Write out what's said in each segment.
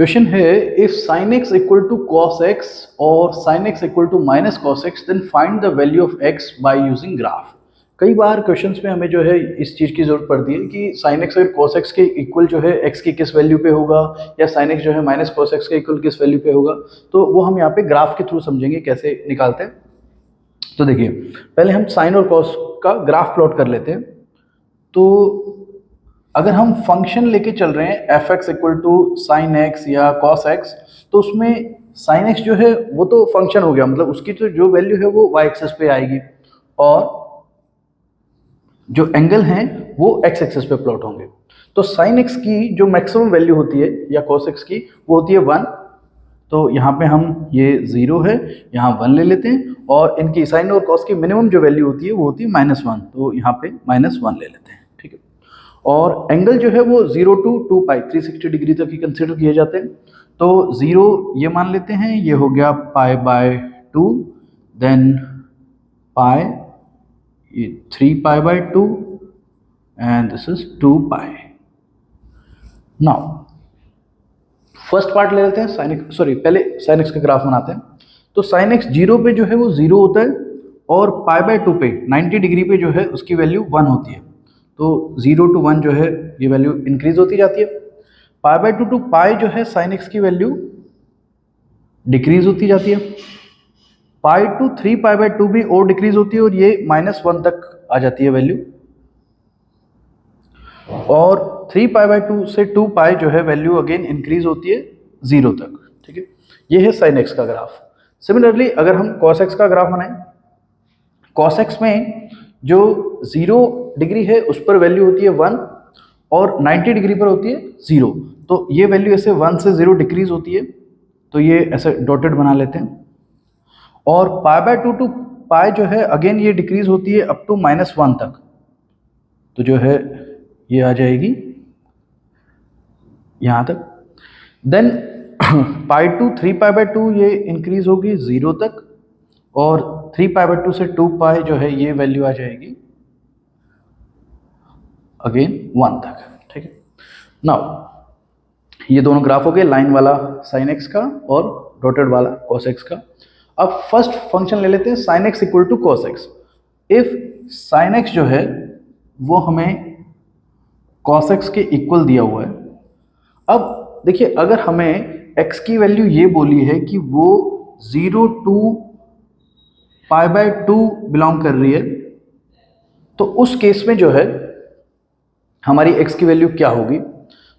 Question है if sin x equal to cos x और sin x equal to minus cos x then find the value of x by using graph. कई बार questions में हमें जो है इस चीज़ की जरूरत पड़ती है कि sin x अगर cos x के इक्वल जो है x की किस वैल्यू पे होगा या sin x जो है माइनस cos x के इक्वल किस वैल्यू पे होगा, तो वो हम यहाँ पे ग्राफ के थ्रू समझेंगे कैसे निकालते हैं। तो देखिए पहले हम sin और cos का ग्राफ प्लॉट कर लेते हैं। तो अगर हम फंक्शन लेके चल रहे हैं F x equal to sine x या कॉस एक्स, तो उसमें साइन एक्स जो है वो तो फंक्शन हो गया, मतलब उसकी तो जो वैल्यू है वो वाई एक्सेस पे आएगी और जो एंगल हैं वो एक्स एक्सेस पे प्लॉट होंगे। तो साइन एक्स की जो मैक्सिमम वैल्यू होती है या कॉस एक्स की वो होती है 1। तो यहाँ पे हम ये 0 है, यहाँ 1 ले लेते हैं और इनकी साइन और कॉस की मिनिमम जो वैल्यू होती है वो होती है -1, तो यहाँ पे -1 ले लेते हैं। ठीक है, और एंगल जो है वो 0 to 2 पाई 360 डिग्री तक ही कंसिडर किए जाते हैं। तो 0 ये मान लेते हैं, ये हो गया π/2, देन पाई, ये 3π/2 and this is 2 pi. Now first part ले लेते हैं साइन एक्स, सॉरी पहले साइन एक्स का ग्राफ बनाते हैं। तो साइन एक्स 0 पे जो है वो 0 होता है और π/2 पे 90 डिग्री पे जो है उसकी वैल्यू 1 होती है। तो 0 to 1 जो है ये वैल्यू इंक्रीज होती जाती है। π/2 to पाई जो है साइन एक्स की वैल्यू डिक्रीज होती जाती है। पाई टू 3π/2 भी और डिक्रीज होती है और ये -1 तक आ जाती है वैल्यू। और 3π/2 से 2 पाई जो है वैल्यू अगेन इंक्रीज होती है 0 तक। ठीक है, ये है साइन एक्स का ग्राफ। सिमिलरली अगर हम कॉस एक्स का ग्राफ बनाएं, कॉस एक्स में जो 0 डिग्री है उस पर वैल्यू होती है 1 और 90 डिग्री पर होती है 0। तो ये वैल्यू ऐसे 1 से 0 डिक्रीज होती है, तो ये ऐसे डॉटेड बना लेते हैं। और π/2 टू पाई जो है अगेन ये डिक्रीज होती है अप टू -1 तक, तो जो है ये आ जाएगी यहाँ तक। देन पाई टू 3π/2 ये इंक्रीज होगी 0 तक और 3π/2 से 2 पाई जो है ये वैल्यू आ जाएगी अगेन 1 तक। ठीक है, नाउ ये दोनों ग्राफ हो गए, लाइन वाला साइन एक्स का और डॉटेड वाला कॉस एक्स का। अब फर्स्ट फंक्शन ले लेते हैं sine x equal to cos x. If sine x जो है वो हमें कॉस एक्स के इक्वल दिया हुआ है। अब देखिए अगर हमें x की वैल्यू ये बोली है कि वो 0 to π/2 बिलोंग कर रही है, तो उस केस में जो है हमारी x की वैल्यू क्या होगी।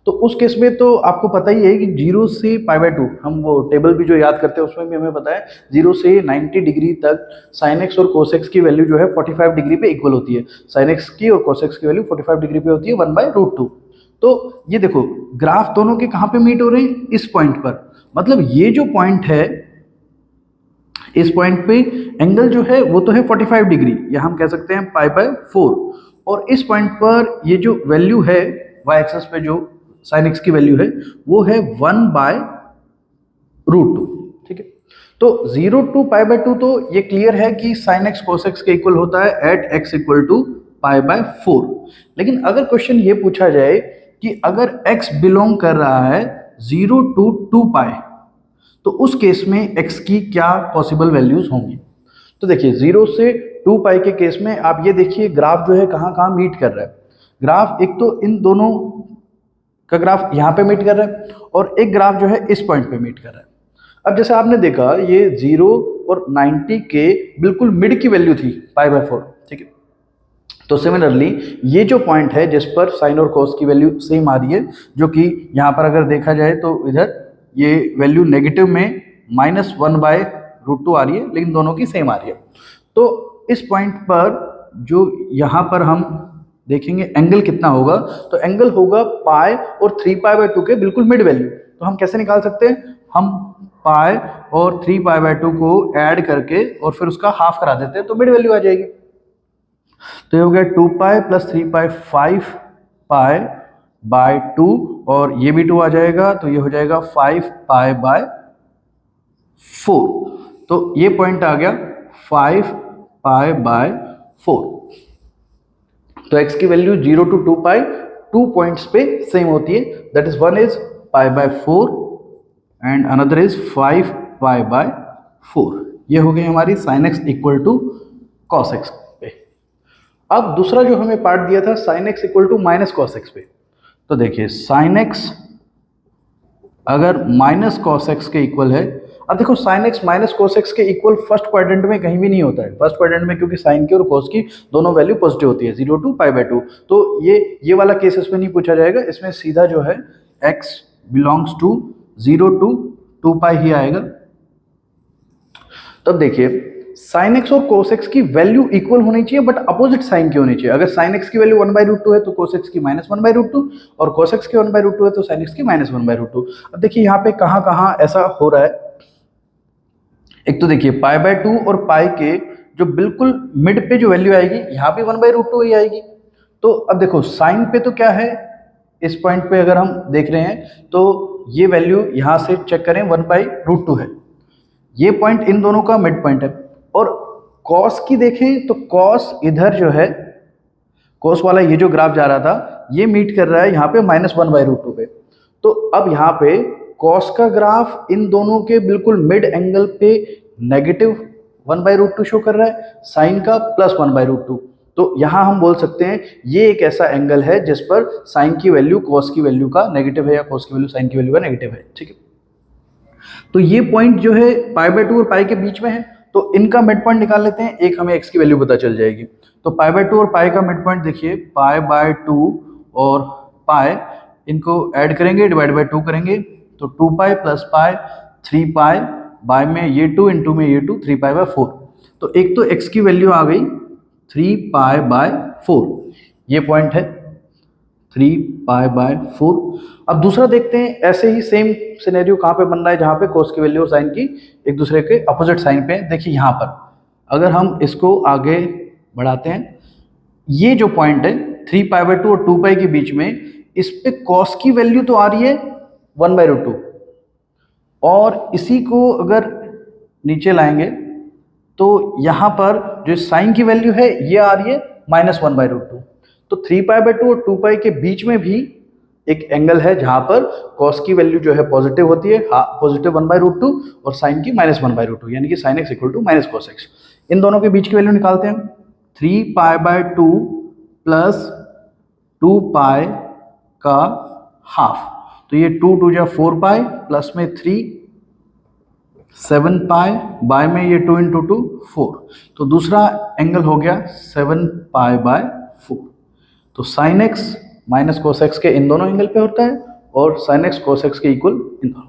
तो उस केस में तो आपको पता ही है कि 0 से π/2, हम वो टेबल भी जो याद करते हैं उसमें भी हमें पता है 0 से 90 डिग्री तक साइन एक्स और कोस एक्स की वैल्यू जो है 45 डिग्री पे इक्वल होती है। साइन एक्स की और कोस एक्स की वैल्यू 45 डिग्री पे होती है 1/√2। तो ये देखो ग्राफ दोनों के कहाँ पे मीट हो रहे हैं, इस पॉइंट पर। मतलब ये जो पॉइंट है, इस पॉइंट पे एंगल जो है वो तो है 45 डिग्री, या हम कह सकते हैं π/4। और इस पॉइंट पर ये जो वैल्यू है y एक्सिस पे जो साइन एक्स की वैल्यू है वो है 1/√2। ठीक है, तो 0 to π/2 तो ये क्लियर है कि साइन एक्स कोस एक्स के इक्वल होता है एट x इक्वल टू π/4। लेकिन अगर क्वेश्चन ये पूछा जाए कि अगर x बिलोंग कर रहा है 0 to 2 पाई, तो उस केस में x की क्या पॉसिबल वैल्यूज होंगी। तो देखिए 0 से 2 पाई के केस में आप ये देखिए ग्राफ जो है कहाँ कहाँ मीट कर रहा है। ग्राफ एक तो इन दोनों का ग्राफ यहाँ पे मीट कर रहा है और एक ग्राफ जो है इस पॉइंट पे मीट कर रहा है। अब जैसे आपने देखा ये 0 और 90 के बिल्कुल मिड की वैल्यू थी π/4। ठीक है, तो सिमिलरली ये जो पॉइंट है जिस पर साइन और कॉस की वैल्यू सेम आ रही है, जो कि यहाँ पर अगर देखा जाए तो इधर ये वैल्यू नेगेटिव में -1/√2 आ रही है, लेकिन दोनों की सेम आ रही है। तो इस पॉइंट पर जो यहाँ पर हम देखेंगे एंगल कितना होगा, तो एंगल होगा पाई और 3π/2 के बिल्कुल मिड वैल्यू। तो हम कैसे निकाल सकते हैं, हम पाई और 3π/2 को ऐड करके और फिर उसका हाफ करा देते हैं तो मिड वैल्यू आ जाएगी। तो ये हो गया 2 पाई प्लस 3 पाई 5 π/2 और ये भी 2 आ जाएगा, तो ये हो जाएगा 5 π/4। तो ये पॉइंट आ गया 5 π/4। तो x की वैल्यू 0 to 2 पाई 2 पॉइंट्स पे सेम होती है, that is one is π/4 and another is 5π/4। ये हो गई हमारी sin x equal to cos x पे। अब दूसरा जो हमें पार्ट दिया था sin x equal to minus cos x पे, तो देखिए sin x अगर माइनस cos x के इक्वल है, अब देखो sin x minus cos x के इक्वल फर्स्ट क्वाड्रेंट में कहीं भी नहीं होता है। फर्स्ट क्वाड्रेंट में क्योंकि sin की और cos की दोनों वैल्यू पॉजिटिव होती है, 0 to π/2, तो ये वाला केस इसमें नहीं पूछा जाएगा। इसमें सीधा जो है x बिलोंग्स टू 0 to 2π ही आएगा। तब देखिए sin x और cos x की वैल्यू इक्वल होनी चाहिए, बट अपोजिट साइन की होनी चाहिए। अगर sin x की वैल्यू 1/√2 है तो cos x की -1/√2, और cos x की 1/√2 है तो sin x की -1/√2। अब देखिए यहाँ पे कहाँ कहाँ ऐसा हो रहा है। एक तो देखिए π/2 और पाई के जो बिल्कुल मिड पे जो वैल्यू आएगी, यहाँ पे 1/√2 ही आएगी। तो अब देखो साइन पे तो क्या है, इस पॉइंट पे अगर हम देख रहे हैं तो ये वैल्यू यहाँ से चेक करें 1/√2 है। ये पॉइंट इन दोनों का मिड पॉइंट है। और कॉस की देखें तो कॉस इधर जो है, कॉस वाला ये जो ग्राफ जा रहा था ये मीट कर रहा है यहाँ पे -1/√2 पे। तो अब यहाँ पे कॉस का ग्राफ इन दोनों के बिल्कुल मिड एंगल पे नेगेटिव 1/√2 शो कर रहा है, साइन का +1/√2। तो यहाँ हम बोल सकते हैं ये एक ऐसा एंगल है जिस पर साइन की वैल्यू कॉस की वैल्यू का नेगेटिव है, या कॉस की वैल्यू साइन की वैल्यू का नेगेटिव है। ठीक है, तो ये पॉइंट जो है π/2 और पाई के बीच में है, तो इनका मिड पॉइंट निकाल लेते हैं। एक हमें x की वैल्यू पता चल जाएगी। तो π/2 और पाई का मिड पॉइंट देखिए, π/2 और पाई इनको ऐड करेंगे, डिवाइड बाय 2 करेंगे, तो 2π + पाई 3π, बाय में ये 2, इंटू में ये 2, 3π/4। तो एक तो x की वैल्यू आ गई 3π/4, ये पॉइंट है 3π/4। अब दूसरा देखते हैं, ऐसे ही सेम सिनेरियो कहाँ पे बन रहा है जहाँ पे cos की वैल्यू और साइन की एक दूसरे के अपोजिट साइन पे। देखिए यहाँ पर अगर हम इसको आगे बढ़ाते हैं, ये जो पॉइंट है 3π/2 और 2π के बीच में, इस पे cos की वैल्यू तो आ रही है 1/√2, और इसी को अगर नीचे लाएंगे तो यहाँ पर जो साइन की वैल्यू है ये आ रही है -1/√2। तो 3π/2 और 2π के बीच में भी एक एंगल है जहां पर cos की वैल्यू जो है पॉजिटिव होती है, पॉजिटिव 1/√2, और साइन की -1/√2, यानी कि sin x equal to -cos x। इन दोनों के बीच की वैल्यू निकालते हैं। 3π/2 प्लस 2π का हाफ, तो ये 2 2 जा 4π, प्लस में 3 7π, बाय में ये 2 × 2 4। तो दूसरा एंगल हो गया 7π/4। तो sin x - cos x के इन दोनों एंगल पे होता है, और sin x cos x के इक्वल इन दोनों।